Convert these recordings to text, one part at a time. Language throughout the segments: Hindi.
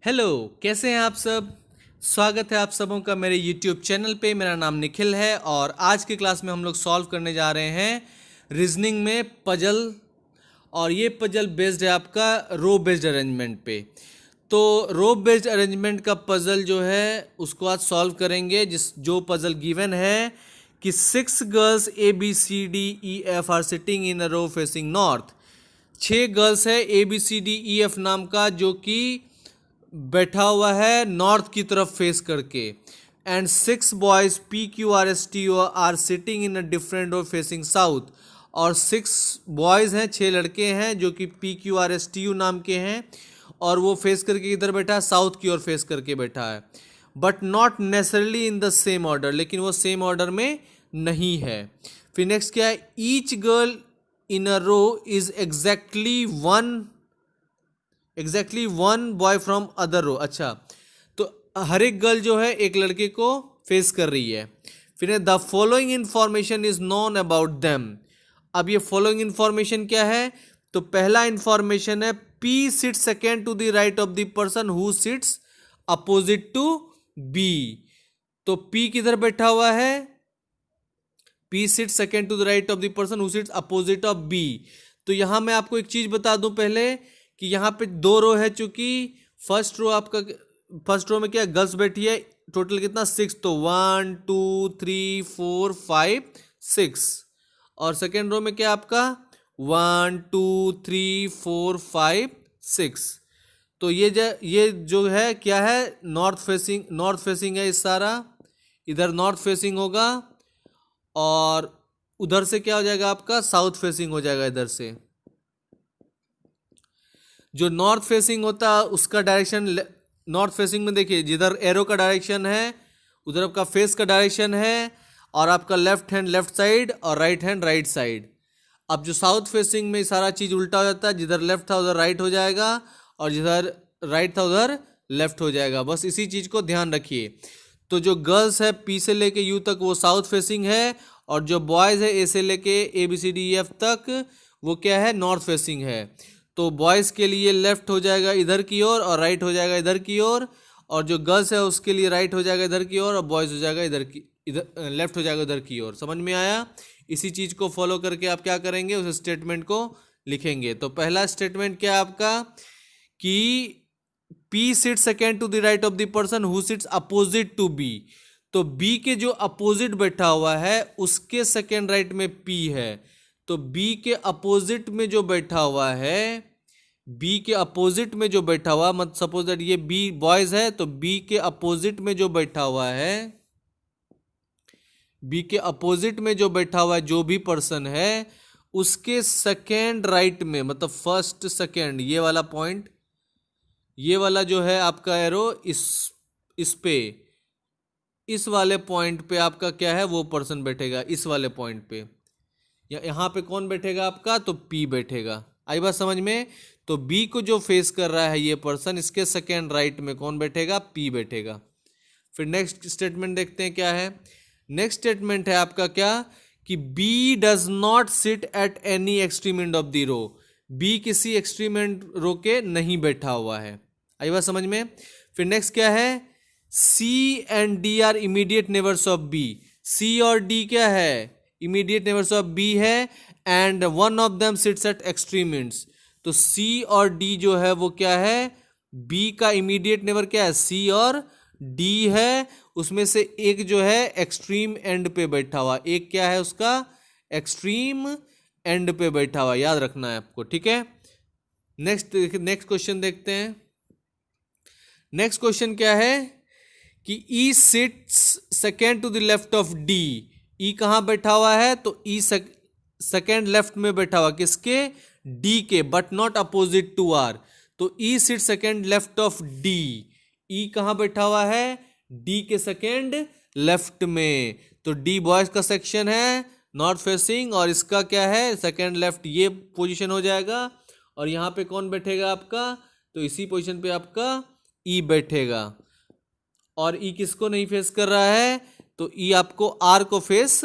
हेलो, कैसे हैं आप सब। स्वागत है आप सबों का मेरे YouTube चैनल पे। मेरा नाम निखिल है और आज की क्लास में हम लोग सॉल्व करने जा रहे हैं रीजनिंग में पजल। और ये पजल बेस्ड है आपका रो बेस्ड अरेंजमेंट पे। तो रो बेस्ड अरेंजमेंट का पजल जो है उसको आज सॉल्व करेंगे। जो पजल गिवन है कि 6 girls ABCDEF are sitting in a row facing north. 6 girls है ABCDEF नाम का, जो कि बैठा हुआ है नॉर्थ की तरफ फेस करके। And 6 boys PQRSTU are sitting in a different row facing south. और 6 बॉयज हैं, 6 लड़के हैं जो कि PQRSTU नाम के हैं और वो फेस करके इधर बैठा है, साउथ की ओर फेस करके बैठा है। But not necessarily in the same order, लेकिन वो सेम ऑर्डर में नहीं है। फिर नेक्स्ट क्या है, each girl in a row is exactly one boy from other row. अच्छा, तो हर एक गर्ल जो है एक लड़के को फेस कर रही है। फिर the following information is known about them. अब ये फॉलोइंग इंफॉर्मेशन क्या है, तो पहला इंफॉर्मेशन है P sit second to the right of the person who sits opposite to B। तो P किधर बैठा हुआ है, P sit second to the right of the person who sits opposite of B। तो यहां मैं आपको एक चीज बता दूं पहले कि यहाँ पे 2 रो है, चूंकि फर्स्ट रो में क्या गर्ल्स बैठी है, टोटल कितना 6, तो 1 2 3 4 5 6। और सेकेंड रो में क्या आपका 1 2 3 4 5 6। तो ये जो है क्या है, नॉर्थ फेसिंग है। इस सारा इधर नॉर्थ फेसिंग होगा और उधर से क्या हो जाएगा आपका साउथ फेसिंग हो जाएगा। इधर से जो नॉर्थ फेसिंग होता है उसका डायरेक्शन, नॉर्थ फेसिंग में देखिए जिधर एरो का डायरेक्शन है उधर आपका फेस का डायरेक्शन है, और आपका लेफ्ट हैंड लेफ्ट साइड और राइट हैंड राइट साइड। अब जो साउथ फेसिंग में सारा चीज उल्टा हो जाता है, जिधर लेफ्ट था उधर राइट हो जाएगा और जिधर राइट था उधर लेफ्ट हो जाएगा। बस इसी चीज को ध्यान रखिए। तो जो गर्ल्स है P से लेके U तक वो साउथ फेसिंग है, और जो बॉयज है A से लेके ABCDEF तक वो क्या है, नॉर्थ फेसिंग है। तो बॉयज के लिए लेफ्ट हो जाएगा इधर की ओर और राइट हो जाएगा इधर की ओर, और जो गर्ल्स है उसके लिए राइट हो जाएगा इधर की ओर और बॉयज हो जाएगा इधर लेफ्ट हो जाएगा इधर की ओर। समझ में आया। इसी चीज को फॉलो करके आप क्या करेंगे, उस स्टेटमेंट को लिखेंगे। तो पहला स्टेटमेंट क्या है आपका कि P sit second to the right of the person who sits opposite to B। तो B के जो अपोजिट बैठा हुआ है उसके सेकेंड राइट में P है। तो B के अपोजिट में जो बैठा हुआ है, B के अपोजिट में जो बैठा हुआ, मत सपोज दैट ये B बॉयज है, तो B के अपोजिट में जो बैठा हुआ है, B के अपोजिट में जो बैठा हुआ है जो भी पर्सन है उसके सेकेंड राइट में, मतलब फर्स्ट सेकेंड, ये वाला पॉइंट, ये वाला जो है आपका एरो, इस पे, इस वाले पॉइंट पे आपका क्या है, वो पर्सन बैठेगा इस वाले पॉइंट पे। या यहाँ पे कौन बैठेगा आपका, तो P बैठेगा। आई बात समझ में। तो B को जो फेस कर रहा है ये पर्सन, इसके सेकेंड राइट में कौन बैठेगा, P बैठेगा। फिर नेक्स्ट स्टेटमेंट देखते हैं क्या है। नेक्स्ट स्टेटमेंट है आपका क्या कि B does not sit at any extreme end of the row. B किसी एक्सट्रीम एंड रो के नहीं बैठा हुआ है। आई बात समझ में। फिर नेक्स्ट क्या है, C and D are immediate neighbours of B। C और D क्या है, इमीडिएट नेबर्स ऑफ B है, and one of them sits at extreme ends. तो C और D जो है वो क्या है, B का इमीडिएट नेबर क्या है, C और D है। उसमें से एक जो है एक्सट्रीम एंड पे बैठा हुआ, एक क्या है उसका एक्सट्रीम एंड पे बैठा हुआ, याद रखना है आपको, ठीक है। नेक्स्ट क्वेश्चन देखते हैं। नेक्स्ट क्वेश्चन क्या है कि E sits second to the left of D। E कहाँ बैठा हुआ है, तो E सेकेंड लेफ्ट में बैठा हुआ, किसके, D के, but not opposite to R। तो E sit second left of D। E कहाँ बैठा हुआ है, D के सेकेंड लेफ्ट में। तो D बॉयज का सेक्शन है नॉर्थ फेसिंग, और इसका क्या है सेकेंड लेफ्ट, ये पोजीशन हो जाएगा। और यहाँ पे कौन बैठेगा आपका, तो इसी पोजीशन पे आपका E बैठेगा। और E किसको नहीं फेस कर रहा है, तो E आपको R को फेस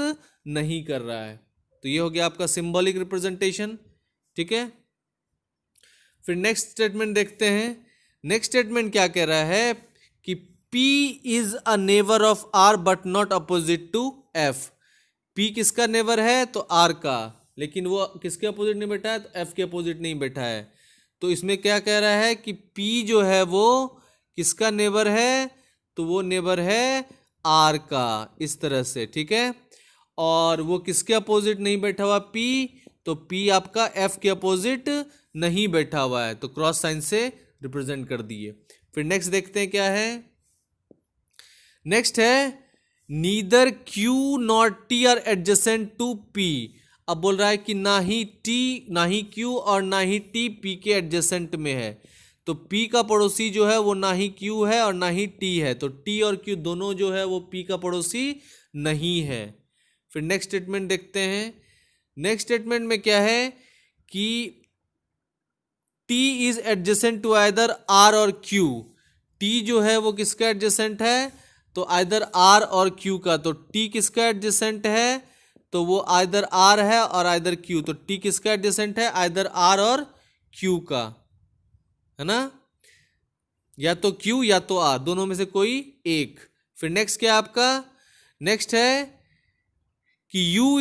नहीं कर रहा है। तो ये हो गया आपका सिंबॉलिक रिप्रेजेंटेशन, ठीक है। फिर नेक्स्ट स्टेटमेंट देखते हैं। नेक्स्ट स्टेटमेंट क्या कह रहा है कि P is a neighbour of R but not opposite to F। P किसका नेबर है? तो R का, लेकिन वो किसके अपोजिट नहीं बैठा है? तो F के अपोजिट नहीं बैठा है। तो इसमें क्या कह रहा है कि P जो है वो किसका नेबर है? तो वो नेबर है R का, इस तरह से, ठीक है। और वो किसके अपोजिट नहीं बैठा हुआ? P, तो P आपका F के अपोजिट नहीं बैठा हुआ है, तो क्रॉस साइन से रिप्रेजेंट कर दिए। फिर नेक्स्ट देखते हैं क्या है। नेक्स्ट है neither Q not T are adjacent to P। अब बोल रहा है कि ना ही T, ना ही Q और ना ही T P के एडजेसेंट में है। तो P का पड़ोसी जो है वो ना ही Q है और ना ही T है, तो T और Q दोनों जो है वो P का पड़ोसी नहीं है। फिर नेक्स्ट स्टेटमेंट देखते हैं। नेक्स्ट स्टेटमेंट में क्या है कि T is adjacent to either R और Q। T जो है वो किसका एडजेसेंट है? तो आइदर R और Q का। तो T किसका एडजेसेंट है? तो वो आइदर R है और आइदर Q। तो T किसका एडजेसेंट है? आइदर R और Q का, है ना, या तो Q या तो R, दोनों में से कोई एक। फिर नेक्स्ट क्या आपका? नेक्स्ट है कि U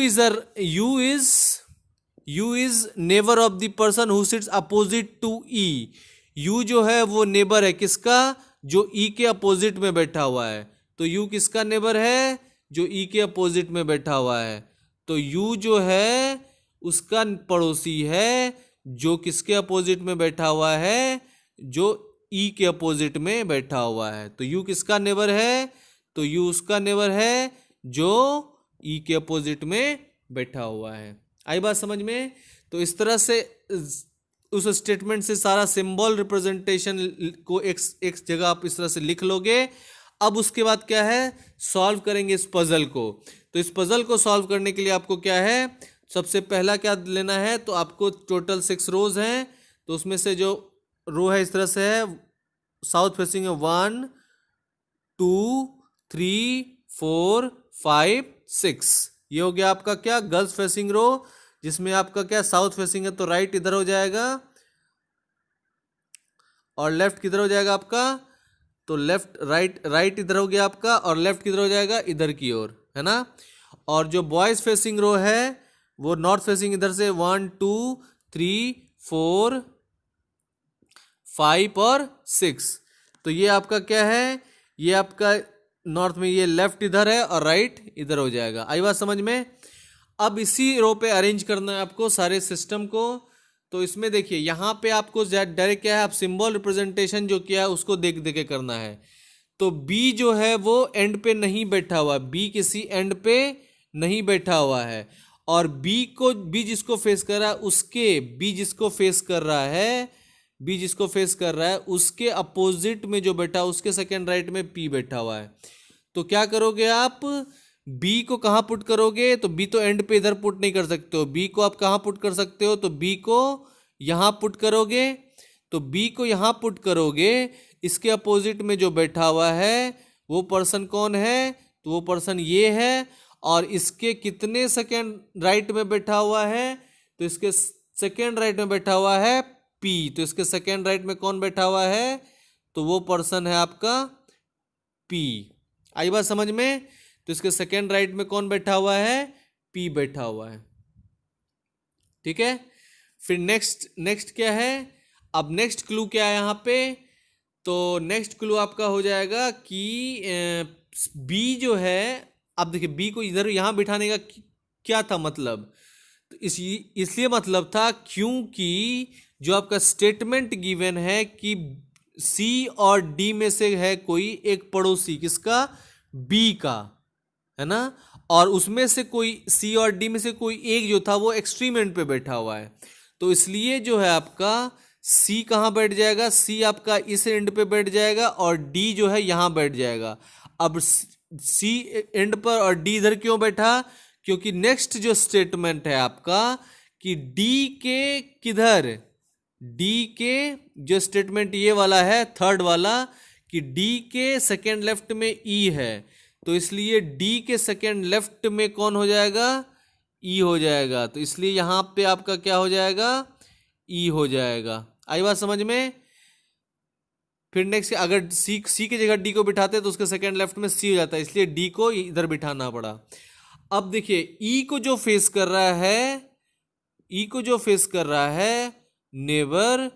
is neighbour of the person who sits opposite to E। U जो है वो नेबर है किसका? जो E के अपोजिट में बैठा हुआ है। तो U किसका नेबर है? जो E के अपोजिट में बैठा हुआ है। तो U जो है उसका पड़ोसी है जो किसके अपोजिट में बैठा हुआ है? जो E के अपोजिट में बैठा हुआ है। तो U किसका नेबर है? तो U उसका नेबर है जो E के अपोजिट में बैठा हुआ है। आई बात समझ में? तो इस तरह से उस स्टेटमेंट से सारा सिंबल रिप्रेजेंटेशन को एक जगह आप इस तरह से लिख लोगे। अब उसके बाद क्या है? सॉल्व करेंगे इस पजल को। तो इस पजल को सॉल्व करने के लिए आपको क्या है? सबसे पहला क्या लेना है? तो आपको टोटल 6 रोज हैं, तो उसमें से जो रो है इस तरह से है, साउथ फेसिंग है 1 2 3 4 5 6। ये हो गया आपका क्या? गर्ल्स फेसिंग रो, जिसमें आपका क्या साउथ फेसिंग है तो राइट इधर हो जाएगा और लेफ्ट किधर हो जाएगा आपका? तो लेफ्ट राइट इधर हो गया आपका और लेफ्ट किधर हो जाएगा? इधर की ओर, है ना। और जो बॉयज फेसिंग रो है वो नॉर्थ फेसिंग इधर से 1 2 3 4 5 और 6। तो ये आपका क्या है? ये आपका नॉर्थ में ये लेफ्ट इधर है और राइट इधर हो जाएगा। आई बात समझ में? अब इसी रो पे अरेंज करना है आपको सारे सिस्टम को। तो इसमें देखिए यहाँ पे आपको डायरेक्ट क्या है, आप सिंबल रिप्रेजेंटेशन जो किया है उसको देख देख के करना है। तो B जो है वो एंड पे नहीं बैठा हुआ, B किसी एंड पे नहीं बैठा हुआ है। और B जिसको फेस कर रहा है उसके B जिसको फेस कर रहा है B जिसको फेस कर रहा है उसके अपोजिट में जो बैठा उसके सेकेंड राइट में P बैठा हुआ है। तो क्या करोगे आप? B को कहाँ पुट करोगे? तो B तो एंड पे इधर पुट नहीं कर सकते हो। B को आप कहाँ पुट कर सकते हो? तो B को यहाँ पुट करोगे। तो B को यहाँ पुट करोगे, इसके अपोजिट में जो बैठा हुआ है वो पर्सन कौन है? तो वो पर्सन ये है। और इसके कितने सेकेंड राइट में बैठा हुआ है? तो इसके सेकेंड राइट में बैठा हुआ है P। तो इसके सेकेंड राइट में कौन बैठा हुआ है? तो वो पर्सन है आपका P। आई बात समझ में? तो इसके सेकेंड राइट में कौन बैठा हुआ है? P बैठा हुआ है, ठीक है। फिर नेक्स्ट क्या है? अब नेक्स्ट क्लू क्या है यहाँ पे? तो नेक्स्ट क्लू आपका हो जाएगा कि B जो है, अब देखिए B को इधर यहाँ बिठाने का क्या था मतलब? तो इसलिए मतलब था क्योंकि जो आपका स्टेटमेंट गिवन है कि C और D में से है कोई एक पड़ोसी, किसका? B का, है ना। और उसमें से कोई C और D में से कोई एक जो था वो एक्सट्रीम एंड पे बैठा हुआ है। तो इसलिए जो है आपका C कहाँ बैठ जाएगा? C आपका इस एंड पे बैठ जाएगा और D जो है यहाँ बैठ जाएगा। अब C एंड पर और D इधर क्यों बैठा? क्योंकि नेक्स्ट जो स्टेटमेंट है आपका कि D के किधर? D के जो स्टेटमेंट ये वाला है थर्ड वाला कि D के सेकेंड लेफ्ट में E है। तो इसलिए D के सेकेंड लेफ्ट में कौन हो जाएगा? E हो जाएगा। तो इसलिए यहां पे आपका क्या हो जाएगा? E हो जाएगा। आई बात समझ में? फिर नेक्स्ट अगर सी की जगह डी को बिठाते हैं तो उसके सेकंड लेफ्ट में सी हो जाता है, इसलिए डी को इधर बिठाना पड़ा। अब देखिए ई को जो फेस कर रहा है, ई को जो फेस कर रहा है नेबर,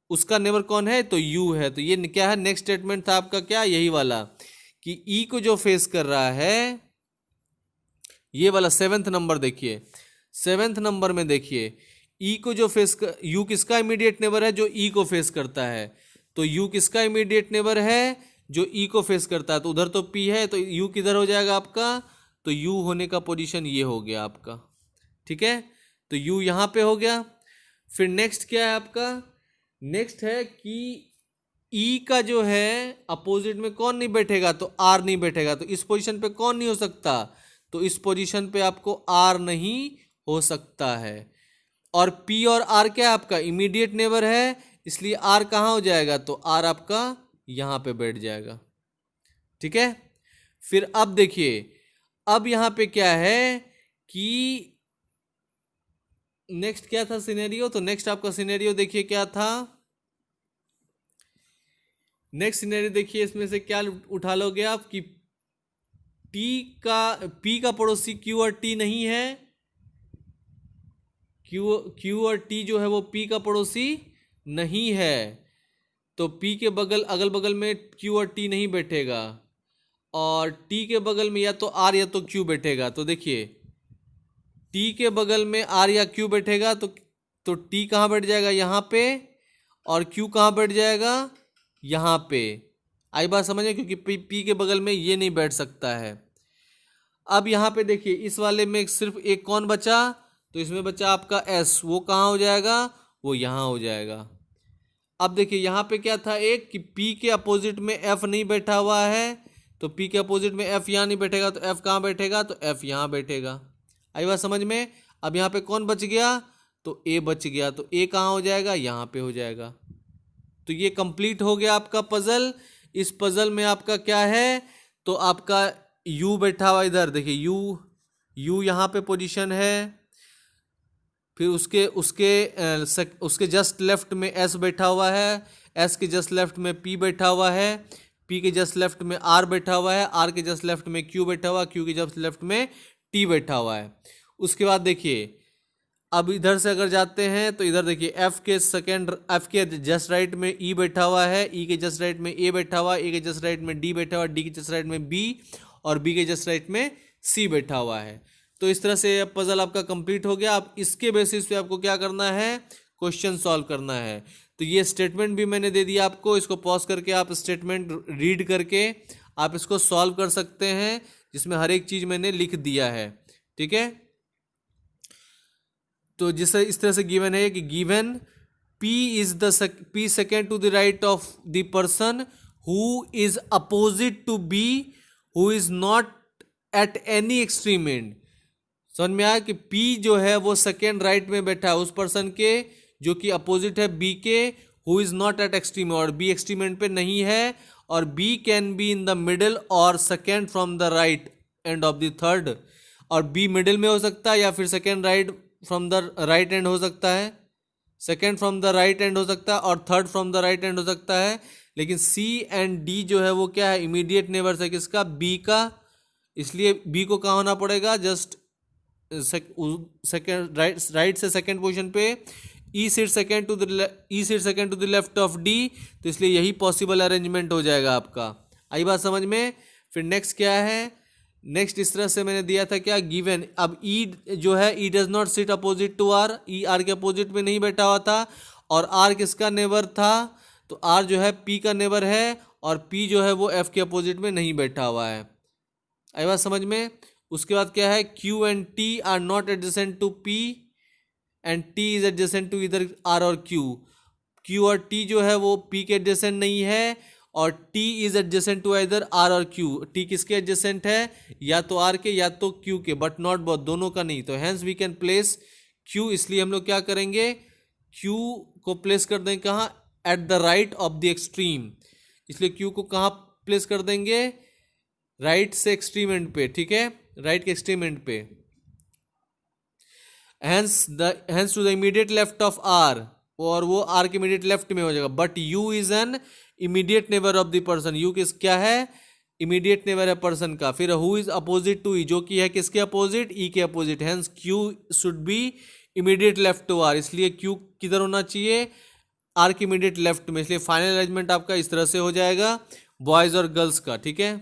उसका नेबर कौन है तो यू है। तो ये क्या है, नेक्स्ट स्टेटमेंट था आपका क्या, यही वाला कि ई को जो फेस कर रहा है, ये वाला सेवेंथ नंबर देखिए, सेवेंथ नंबर में देखिए ई को जो फेस कर, यू किसका इमीडिएट नेबर है, जो ई को फेस करता है। तो यू किसका इमीडिएट नेबर है, जो ई को फेस करता है। तो उधर तो पी है, तो यू किधर हो जाएगा आपका, तो यू होने का पोजीशन ये हो गया आपका, ठीक है। तो यू यहां पे हो गया। फिर नेक्स्ट क्या है आपका, नेक्स्ट है कि ई का जो है अपोजिट में कौन नहीं बैठेगा, तो आर नहीं बैठेगा। तो इस पोजीशन पे कौन नहीं हो सकता, तो इस पोजीशन पे आपको आर नहीं हो सकता है। और पी और आर क्या है आपका इमीडिएट नेबर है, इसलिए आर कहां हो जाएगा, तो आर आपका यहां पे बैठ जाएगा, ठीक है। फिर अब देखिए, अब यहां पे क्या है कि नेक्स्ट क्या था सिनेरियो, तो नेक्स्ट आपका सिनेरियो देखिए क्या था, नेक्स्ट सिनेरियो देखिए इसमें से क्या उठा लोगे आप कि पी का पड़ोसी क्यू और टी नहीं है, क्यू और टी जो है वो पी का पड़ोसी नहीं है। तो पी के बगल अगल बगल में क्यू और टी नहीं बैठेगा, और टी के बगल में या तो आर या तो क्यू बैठेगा। तो देखिए टी के बगल में आर या क्यू बैठेगा, तो टी कहाँ बैठ जाएगा, यहाँ पे, और क्यू कहाँ बैठ जाएगा, यहाँ पे। आई बात समझे, क्योंकि पी के बगल में ये नहीं बैठ सकता है। अब यहाँ पे देखिए इस वाले में सिर्फ एक कौन बचा, तो इसमें बचा आपका एस, वो कहाँ हो जाएगा, वो यहाँ हो जाएगा। अब देखिए यहाँ पे क्या था एक कि पी के अपोजिट में एफ नहीं बैठा हुआ है, तो पी के अपोजिट में एफ यहाँ नहीं बैठेगा, तो एफ कहाँ बैठेगा, तो एफ यहाँ बैठेगा। आई बात समझ में। अब यहाँ पे कौन बच गया, तो ए बच गया, तो ए कहाँ हो जाएगा, यहाँ पे हो जाएगा। तो ये कंप्लीट हो गया आपका पजल। इस पजल में आपका क्या है, तो आपका यू बैठा हुआ इधर देखिए, यू यहाँ पे पोजीशन है, फिर उसके जस्ट लेफ्ट में एस बैठा हुआ है, एस के जस्ट लेफ्ट में पी बैठा हुआ है, पी के जस्ट लेफ्ट में आर बैठा हुआ है, आर के जस्ट लेफ्ट में क्यू बैठा हुआ है, क्यू के जस्ट लेफ्ट में टी बैठा हुआ है। उसके बाद देखिए अब इधर से अगर जाते हैं तो इधर देखिए एफ के जस्ट राइट में ई बैठा हुआ है, ई के जस्ट राइट में ए बैठा हुआ है, ए के जस्ट राइट में डी बैठा हुआ है, डी के जस्ट राइट में बी, और बी के जस्ट राइट में सी बैठा हुआ है। तो इस तरह से पजल आपका कंप्लीट हो गया। अब इसके बेसिस पे आपको क्या करना है, क्वेश्चन सॉल्व करना है। तो ये स्टेटमेंट भी मैंने दे दिया आपको, इसको पॉज करके आप स्टेटमेंट रीड करके आप इसको सॉल्व कर सकते हैं, जिसमें हर एक चीज मैंने लिख दिया है, ठीक है। तो जिससे इस तरह से गिवन है कि given P is the P second to the right of the person who is opposite to B who is not at any extreme end. समझ में आया कि P जो है वो सेकेंड राइट में बैठा है उस पर्सन के जो कि अपोजिट है B के, who is not at extreme, और B एक्सट्रीम एंड पे नहीं है, और B can be in the middle और second from the right end of the third, और B मिडिल में हो सकता है या फिर second right from the right end हो सकता है, second from the right end हो सकता है, और third from the right end हो सकता है। लेकिन सी एंड डी जो है वो क्या है, इमीडिएट नेबर्स है किसका, बी का, इसलिए बी को कहाँ होना पड़ेगा, जस्ट सेकेंड राइट से सेकेंड पोजीशन पे, E seat second to the left of D, तो इसलिए यही पॉसिबल अरेंजमेंट हो जाएगा आपका। आई बात समझ में। फिर नेक्स्ट क्या है, नेक्स्ट इस तरह से मैंने दिया था क्या, गिवन। अब ई जो है E does not sit opposite to R, E R के अपोजिट में नहीं बैठा हुआ था, और आर किसका नेबर था, तो आर जो है पी का नेबर है, और पी जो है वो एफ के अपोजिट में नहीं बैठा हुआ है। आई बात समझ में। उसके बाद क्या है, Q and T are not adjacent to P and T is adjacent to either R और क्यू। क्यू और टी जो है वो पी के एडजेसेंट नहीं है, और T इज एडजेसेंट टू इधर R और Q। T किसके एडजेसेंट है, या तो R के या तो Q के, बट नॉट बोथ, दोनों का नहीं। तो hence we can place Q, इसलिए हम लोग क्या करेंगे, Q को प्लेस कर देंगे कहाँ, at the right of the extreme, इसलिए Q को कहाँ प्लेस कर देंगे, राइट से एक्सट्रीम एंड पे, ठीक है, राइट के एक्सट्रीम एंड पे। Hence to the immediate left of R, और वो आर के इमीडिएट लेफ्ट में हो जाएगा, but U is an immediate neighbour of the person, U किस क्या है, इमीडिएट नेबर है पर्सन का। फिर who is opposite to E, जो कि है किसके अपोजिट, ई के अपोजिट, hence Q should be immediate left to R, इसलिए क्यू किधर होना चाहिए, आर के इमीडिएट लेफ्ट में, इसलिए फाइनल अरेंजमेंट आपका इस तरह से हो जाएगा बॉयज और गर्ल्स का। ठीक है,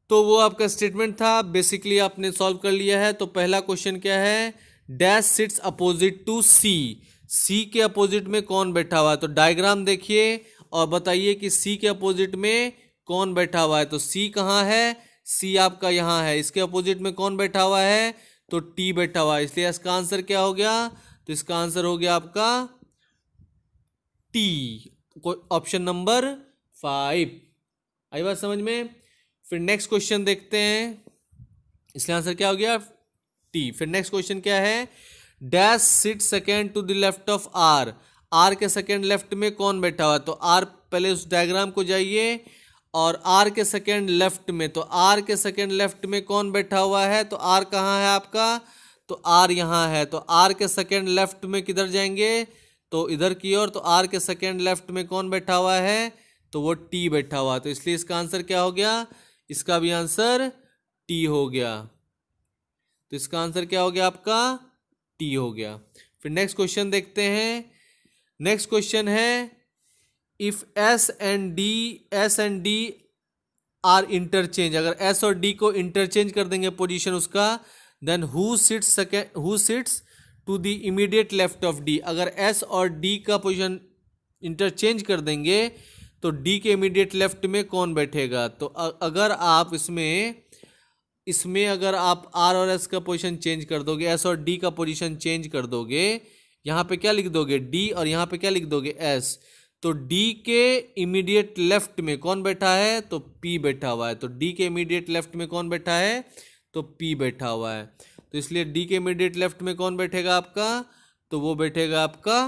तो वो आपका स्टेटमेंट था, बेसिकली आपने सॉल्व कर लिया है। तो पहला क्वेश्चन क्या है, डैश सिट्स अपोजिट टू सी, सी के अपोजिट में कौन बैठा हुआ है, तो डायग्राम देखिए और बताइए कि सी के अपोजिट में कौन बैठा हुआ है। तो सी कहाँ है, सी आपका यहाँ है, इसके अपोजिट में कौन बैठा हुआ है, तो टी बैठा हुआ है, इसलिए इसका आंसर क्या हो गया, तो इसका आंसर हो गया आपका टी, ऑप्शन नंबर 5। आई बात समझ में। फिर नेक्स्ट क्वेश्चन देखते हैं, इसका आंसर क्या हो गया, टी। फिर नेक्स्ट क्वेश्चन क्या है, dash sit second to the left of R, R के सेकेंड लेफ्ट में कौन बैठा हुआ है, तो आर, पहले उस डायग्राम को जाइए और आर के सेकेंड लेफ्ट में, तो आर के सेकेंड लेफ्ट में कौन बैठा हुआ है, तो आर कहाँ है आपका, तो आर यहाँ है, तो आर के सेकेंड लेफ्ट में किधर जाएंगे, तो इधर की ओर, तो आर के सेकेंड लेफ्ट में कौन बैठा हुआ है, तो वो टी बैठा हुआ है, तो इसलिए इसका आंसर क्या हो गया, इसका भी आंसर टी हो गया, तो इसका आंसर क्या हो गया आपका, टी हो गया। फिर नेक्स्ट क्वेश्चन देखते हैं, नेक्स्ट क्वेश्चन है, if S and D are interchange, अगर एस और डी को इंटरचेंज कर देंगे पोजीशन उसका, then who sits to the immediate left of D, अगर एस और डी का पोजीशन इंटरचेंज कर देंगे तो डी के इमीडिएट लेफ्ट में कौन बैठेगा, तो अगर आप इसमें अगर आप आर और एस का पोजीशन चेंज कर दोगे, एस और डी का पोजीशन चेंज कर दोगे, यहाँ पे क्या लिख दोगे, डी, और यहाँ पे क्या लिख दोगे, एस, तो डी के इमीडिएट लेफ्ट में कौन बैठा है, तो पी बैठा हुआ है, तो डी के इमीडिएट लेफ्ट में कौन बैठा है, तो पी बैठा हुआ है, तो इसलिए डी के इमीडिएट लेफ्ट में कौन बैठेगा आपका, तो वो बैठेगा आपका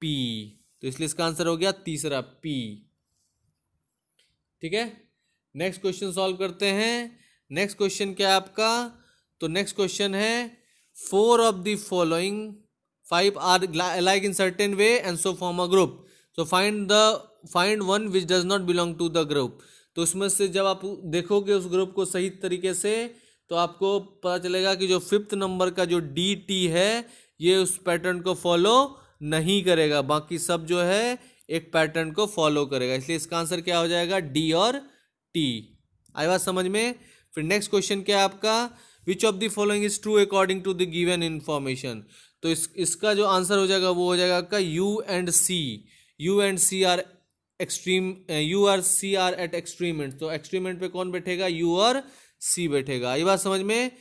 पी, तो इसलिए इसका आंसर हो गया तीसरा, पी। ठीक है, नेक्स्ट क्वेश्चन सॉल्व करते हैं। नेक्स्ट क्वेश्चन क्या है आपका, तो नेक्स्ट क्वेश्चन है, 4 of the following 5 are alike in certain way and so form a group, so find one which does not belong to the group, तो उसमें से जब आप देखोगे उस ग्रुप को सही तरीके से तो आपको पता चलेगा कि जो 5th नंबर का जो डी टी है ये उस पैटर्न को फॉलो नहीं करेगा, बाकी सब जो है एक पैटर्न को फॉलो करेगा, इसलिए इसका आंसर क्या हो जाएगा, डी और टी। आई बात समझ में। फिर नेक्स्ट क्वेश्चन क्या है आपका, which of the following is true according to the given information, तो इसका जो आंसर हो जाएगा वो हो जाएगा आपका U and C are extreme, U or C are at extreme end, तो एक्सट्रीम एंड पे कौन बैठेगा, यू और सी बैठेगा। ये बात समझ में।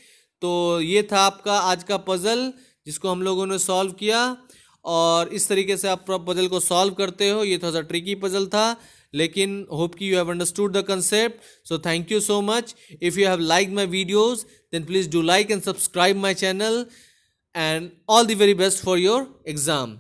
तो ये था आपका आज का पजल जिसको हम लोगों ने सॉल्व किया, और इस तरीके से आप पजल को सॉल्व करते हो, ये थोड़ा सा ट्रिकी पजल था, लेकिन होप कि you have understood the concept, so thank you so much. If you have like my videos then please do like and subscribe my channel, and all the very best for your exam.